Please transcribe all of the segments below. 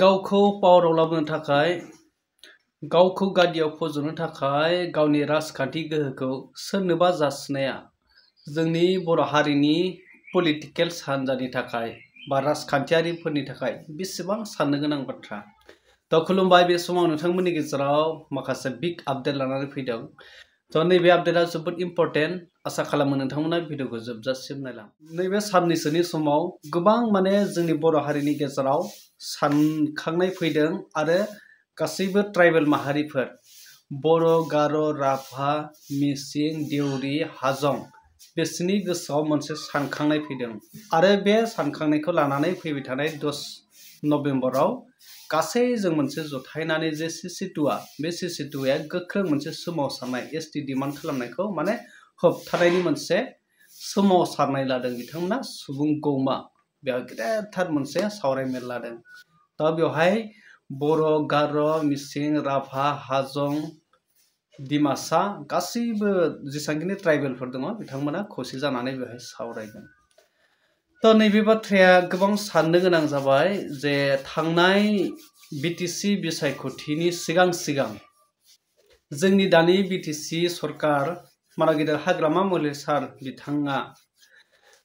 गावखौ पावाराव लाबोनो थाखाय गावखौ गादियाव फज'नो थाखाय गावनि राजखान्थि गोहोखौ सोरनोबा जासिनाया जोंनि बर' हारिनि पलिटिकेल हान्जानि थाखाय बा राजखान्थियारिफोरनि थाखाय बेसेबां साननो गोनां बाथ्रा। दा खुलुमबाय, बे समाव नोंथांमोननि गेजेराव माखासे बिग आपडेट लानानै फैदों। नैबे आपडेटआ जोबोद इम्पर्टेन्ट। आसा खालामो नोंथांमोना भिडिअखौ जोबजासिम नायलां। नैबे साननैसोनि समाव गोबां जोंनि बर' हारिनि गेजेराव सानखांनाय फैदों आरो गासैबो ट्राइबेल माहारिफोर बर', गार', राभा, मिसिं, देउरि, हाजं बिसोरनि गोसोआव मोनसे सानखांनाय फैदों आरो बे सानखांनायखौ लानानै फैबाय थानाय 10 नभेम्बराव गासैजों मोनसे जथायनानै जे सिसिटुआ बे सिसिटुआ गोख्रों मोनसे सोमावसारनाय एसटि डिमान्ड खालामनायखौ होबथानायनि मोनसे सोमावसारनाय लादों। बिथांमोना सुबुं गौमा बेयाव गेदेरथार मोनसे सावरायमेल लादों। दा बेवहाय बर', गार', मिसिं, राभा, हाजं, डिमासा गासैबो जेसेबांखिनि ट्राइबेलफोर दङ बिथांमोना खौसे जानानै बेवहाय सावरायगोन। दा नैबे बाथ्राया गोबां साननो गोनां जाबाय जे थांनाय बिटिसि बिसायख'थिनि सिगां जोंनि दानि बिटिसि सरकार गेदेर हाग्रामा महिलारी सार बिथाङा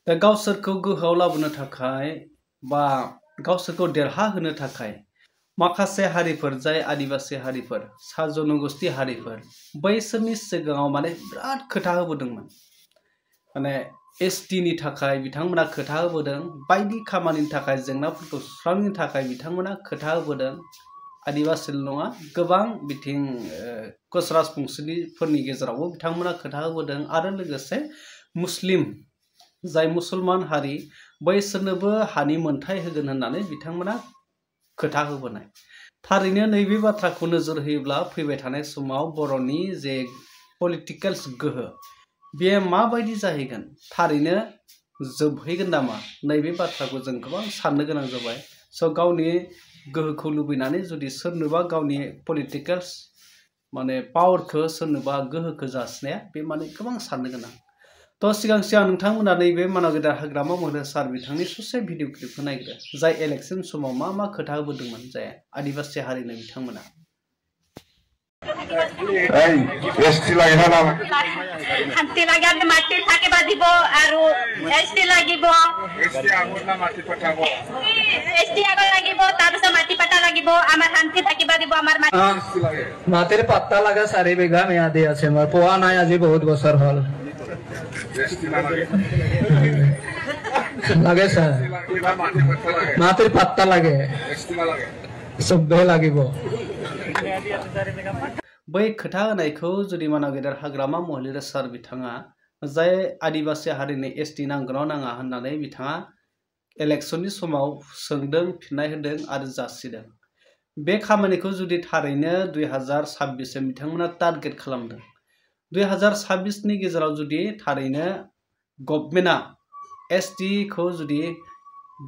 दा गावसोरखौ गोहोआव लाबोनो थाखाय बा गावसोरखौ देरहाहोनो थाखाय माखासे हारिफोर जाय आदिबासि हारिफोर सा जनगोष्ठी हारिफोर बैसोरनि सिगाङाव बिराद खोथा होबोदोंमोन। एसटिनि थाखाय बिथांमोना खोथा होबोदों, बायदि खामानिनि थाखाय जेंनाफोरखौ सुस्रांनो थाखाय बिथांमोना खोथा होबोदों। आदिबासिल' नङा, गोबां बिथिं कच राजबंशिफोरनि गेजेरावबो बिथांमोना खोथा होबोदों आरो लोगोसे मुस्लिम जाय मुसलमान हारि बैसोरनोबो हानि मोनथाय होगोन होननानै बिथांमोना खोथा होबोनाय। थारैनो नैबे बाथ्राखौ नोजोर होयोब्ला फैबाय थानाय समाव बर'नि जे पलिटिकेल गोहो बेयो माबायदि जाहैगोन, थारैनो जोबहैगोन नामा, नैबे बाथ्राखौ जों गोबां साननो गोनां जाबाय। गावनि गोहोखौ लुबैनानै जुदि सोरनोबा गावनि पलिटिकेल पावारखौ सोरनोबा गोहोखौ जासिनाया बे गोबां साननो गोनां। सिगां नोंथांमोना नैबे गेदेर हाग्रामा महिलारी सार बिथांनि ससे भिडिअ क्लिपखौ नायग्रो, जाय इलेक्शन समाव मा खोथा होबोदोंमोन जाय आदिबासि हारिनो बिथांमोना। एसटी লাগে মাটি থাকিবা দিব আৰু এসটি লাগিব এসটি আগৰলা মাটি পঠাব এসটি আগৰ লাগিব তাৰপিছত মাটি পটা লাগিব আমাৰ শান্তি থাকিবা দিব আমাৰ মাটিৰ পাত্তা লাগা 4 বিঘা মেয়াদি আছে মই পোৱা নাই আজি বহুত বছৰ হল লাগে স্যার মাটিৰ পাত্তা লাগে সবে লাগিব। बै खोथा होनायखौ जुदि गेदेर हाग्रामा महिलारी सार बिथाङा जाय आदिबासि हारिनि एसटि नांगोना नाङा होननानै बिथाङा इलेक्शननि समाव सोंदों, फिननाय होदों आरो जासिदों। बे खामानिखौ जुदि थारैनो 2026 बिथांमोना टारगेट खालामदों, 2026नि गेजेराव जुदि थारैनो गभर्नमेन्टआ एसटिखौ जुदि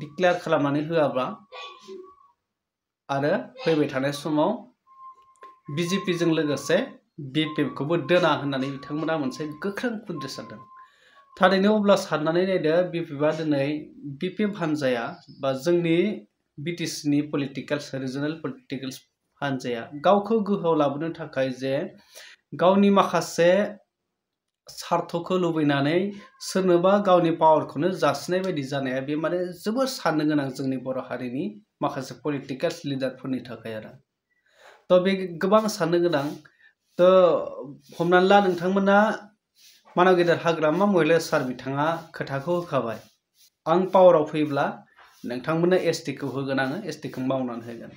डिक्लेयार खालामनानै होआब्ला आरो फैबाय थानाय समाव बिजेपिजों लोगोसे बिपिएफखौबो दोना होननानै बिथांमोना मोनसे गोख्रों खुद्रिस जादों। थारैनो अब्ला साननानै नायदो, बिपिएफआ दिनै बिपिएफ हान्जाया बा जोंनि बिटिसिनि रिजनेल पलिटिकेल हान्जाया गावखौ गोहोआव लाबोनो थाखाय जे गावनि माखासे सार्थखौ लुबैनानै सोरनोबा गावनि पावारखौनो जासिनाय बायदि जानाया बे जोबोद साननो गोनां जोंनि बर' हारिनि माखासे पलिटिकेल लिडारफोरनि थाखाय आरो। बे गोबां साननो गोनां। हमनानै ला नोंथांमोना गेदेर हाग्रामा महिलारी सार बिथाङा खोथाखौ होखाबाय, आं पावाराव फैब्ला नोंथांमोननो एसटिखौ होगोन, आङो एसटिखौ मावनानै होगोन।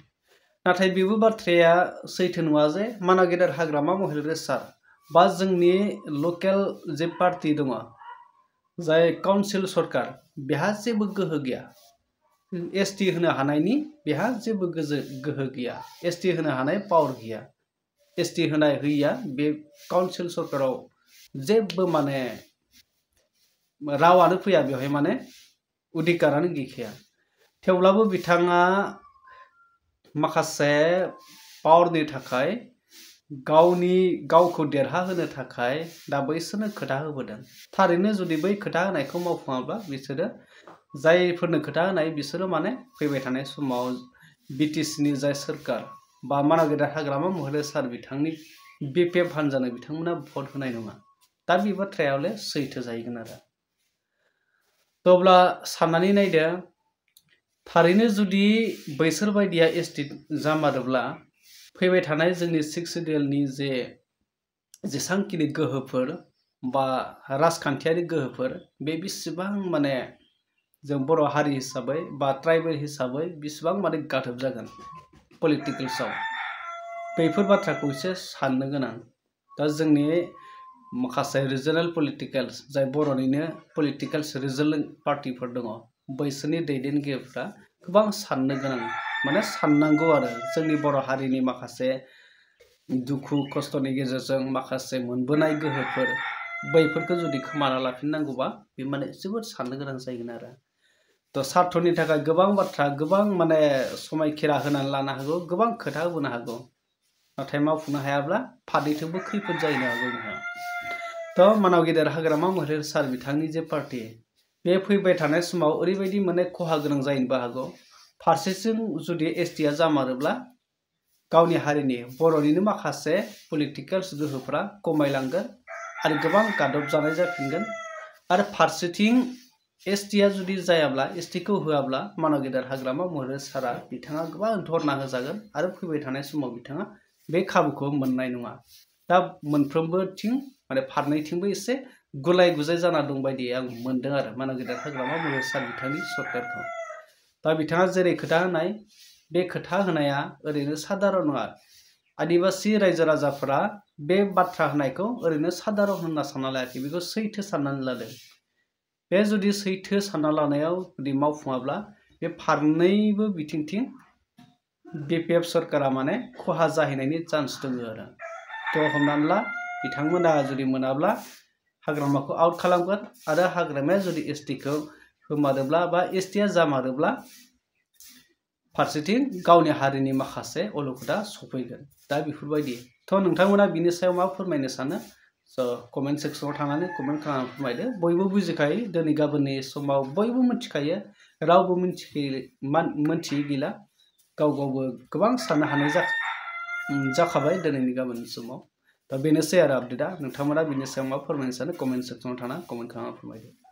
नाथाय बेबो बाथ्राया सैथो नङा जे गेदेर हाग्रामा महिलारी सार बा जोंनि लकेल जे पार्टी दङ जाय काउन्सिल सरकार बेहा जेबो गोहो गैया, एसटि होनो हानायनि बेहा जेबो गोहो गैया, एसटि होनो हानाय पावार गैया। एसटि होनाय होयिया बे काउन्सिल सरकाराव जेबो रावानो फैया, बेवहाय अधिकारानो गैखाया। थेवब्लाबो बिथाङा माखासे पावारनि थाखाय गावखौ देरहाहोनो थाखाय दा बैसोरनो खोथा होबोदों थारैनो जुदि बै खोथा होनायखौ मावफुङाब्ला बिसोरो जायफोरनो खोथा होनाय बिसोरो माने फैबाय थानाय समाव बिटिसिनि जाय सोरखार बा मानाव गेदेर हाग्रामा महिला सार बिथांनि बिपिएफ हान्जानो बिथांमोना भट होनाय नङा दा बे बाथ्राया हले सैथो जाहैगोन आरो अब्ला साननानै नायदो थारैनो जुदि बैसोर बायदिया एसटि जामारोब्ला फैबाय थानाय जोंनि 6 सिडिउलनि जेसांखिनि गोहोफोर बा राजखान्थियारि गोहोफोर बे बेसेबां माने जों बर' हारि हिसाबै बा ट्राइबेल हिसाबै बेसेबां माने गादब जागोन पलिटिकेल्सआव बेफोर बाथ्राखौ एसे साननो गोनां दा जोंनि माखासे रिजनेल पलिटिकेल्स जाय बर'निनो पलिटिकेल्स रिजनेल पार्टिफोर दङ बैसोरनि दैदेनगिरिफ्रा गोबां साननो गोनां माने साननांगौ आरो जोंनि बर' हारिनि माखासे दुखु खस्थ'नि गेजेरजों माखासे मोनबोनाय गोहोफोर बैफोरखौ जुदि खोमाना लाफिननांगौबा बे माने जोबोद साननो गोनां जाहैगोन आरो तो सार्थनि थाखाय गोबां बाथ्रा गोबां माने समायखिरा होनानै लानो हागौ गोबां खोथा होबोनो हागौ नाथाय मावफुंनो हायाब्ला फारनैथिंबो खैफोद जाहैनो हागौ जोंहा तो मानाव गेदेर हाग्रामा महिला सार बिथांनि जे पार्टी बे फैबाय थानाय समाव ओरैबायदि माने खहा गोनां जाहैनोबो हागौ फारसेथिं जुदि एसटिआ जामारोब्ला गावनि हारिनि बर'निनो माखासे पलिटिकेल्स गोहोफ्रा खमायलांगोन आरो गोबां गादब जानाय जाफिनगोन आरो फारसेथिं एसटिआ जुदि जायाब्ला एसटिखौ होआब्ला मानाव गेदेर हाग्रामा महिला सारा बिथाङा गोबां धरना होजागोन आरो फैबाय थानाय समाव बिथाङा बे खाबुखौ मोननाय नङा दा मोनफ्रोमबोथिं माने फारनैथिंबो एसे गुलाय गुजाय जाना दं बायदि आं मोनदों आरो मानाव गेदेर हाग्रामा महिला सार बिथांनि सरकारखौ दा बिथाङा जेरै खोथा होनाय बे खोथा होनाया ओरैनो साधारन नङा आदिबासि रायजो राजाफोरा बे बाथ्रा होनायखौ ओरैनो साधारन होनना सानना लायाखै बेखौ सैथो साननानै लादों बे जुदि सैथो सानना लानायाव जुदि मावफुङाब्ला बे फारनैबो बिथिंथिं बिपिएफ सरकारा माने खहा जाहैनायनि चान्स दङ आरो तो हमनानै ला बिथांमोना जुदि मोनाब्ला हाग्रामाखौ आउट खालामगोन आरो हाग्रामाया जुदि एसटिखौ होमारोब्ला बा एसटिआ जामारोब्ला फारसेथिं गावनि हारिनि माखासे अलखदा सफैगोन दा बेफोरबायदि तो नोंथांमोना बिनि सायाव मा फोरमायनो सानो कमेन्ट सेक्सनाव थांनानै कमेन्ट खालामनानै फोरमायदो बयबो बुजिखायो दिनै गाबोननि समाव बयबो मिथिखायो रावबो मिथियै गैला गावबो गोबां साननो हानाय जाखाबाय दिनैनि गाबोननि समाव दा बेनोसै आरो आपडेटआ नोंथांमोना बिनि सायाव मा फोरमायनो सानो कमेन्ट सेक्सनाव थांना कमेन्ट खालामना फोरमायदो